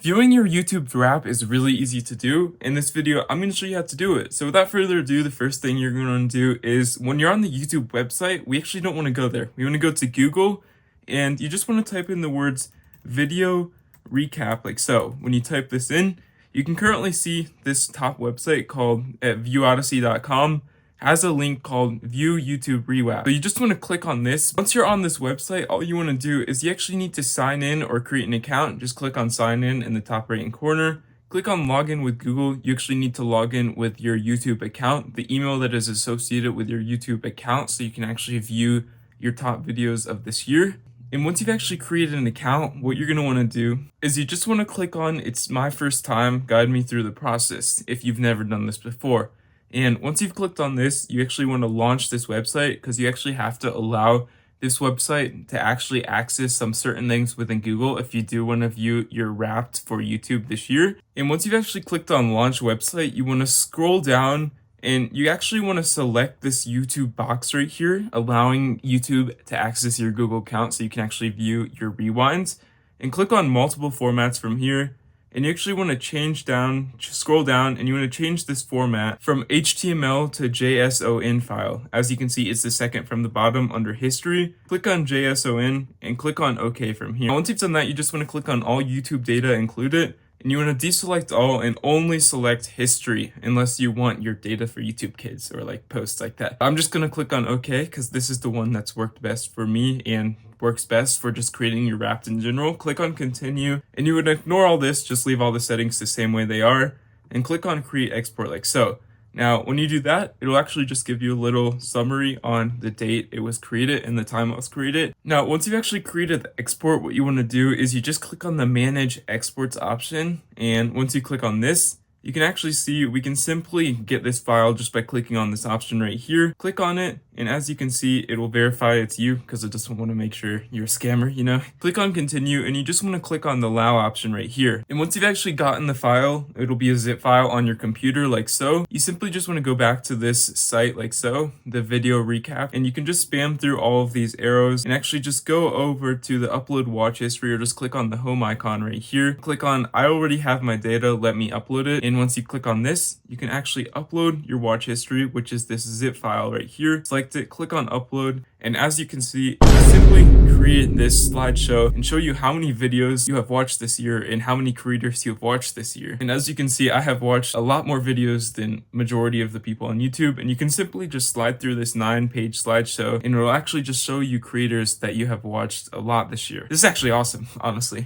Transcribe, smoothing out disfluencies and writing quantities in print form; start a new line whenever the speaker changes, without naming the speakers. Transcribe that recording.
Viewing your YouTube wrap is really easy to do. In this video, I'm going to show you how to do it. So without further ado, the first thing you're going to do is when you're on the YouTube website, we actually don't want to go there. We want to go to Google and you just want to type in the words video recap like so. When you type this in, you can currently see this top website called at viewodyssey.com has a link called View YouTube Rewrap. So you just want to click on this. Once you're on this website, all you want to do is you actually need to sign in or create an account. Just click on sign in the top right hand corner. Click on login with Google. You actually need to log in with your YouTube account, the email that is associated with your YouTube account, so you can actually view your top videos of this year. And once you've actually created an account, what you're going to want to do is you just want to click on It's My First Time, guide me through the process if you've never done this before. And once you've clicked on this, you actually want to launch this website because you actually have to allow this website to actually access some certain things within Google if you do want to view your wrapped for YouTube this year. And once you've actually clicked on launch website, you want to scroll down and you actually want to select this YouTube box right here, allowing YouTube to access your Google account so you can actually view your rewinds, and click on multiple formats from here. And you actually want to scroll down, and you want to change this format from HTML to JSON file. As you can see, it's the second from the bottom under history. Click on JSON and click on OK from here. Once you've done that, you just want to click on all YouTube data included, and you want to deselect all and only select history unless you want your data for YouTube Kids or like posts like that. I'm just going to click on OK because this is the one that's worked best for me and works best for just creating your wrapped in general. Click on continue, and you would ignore all this, just leave all the settings the same way they are, and click on create export like so. Now, when you do that, it'll actually just give you a little summary on the date it was created and the time it was created. Now, once you've actually created the export, what you want to do is you just click on the manage exports option. And once you click on this, you can actually see we can simply get this file just by clicking on this option right here. Click on it, and as you can see, it will verify it's you because it just want to make sure you're a scammer, you know? Click on continue, and you just want to click on the allow option right here. And once you've actually gotten the file, it'll be a zip file on your computer like so. You simply just want to go back to this site like so, the video recap, and you can just spam through all of these arrows and actually just go over to the upload watch history or just click on the home icon right here. Click on I already have my data, let me upload it. And once you click on this, you can actually upload your watch history, which is this zip file right here. Select it, click on upload, and as you can see, simply create this slideshow and show you how many videos you have watched this year and how many creators you have watched this year. And as you can see, I have watched a lot more videos than majority of the people on YouTube, and you can simply just slide through this 9-page slideshow and it'll actually just show you creators that you have watched a lot this year. This is actually awesome, honestly.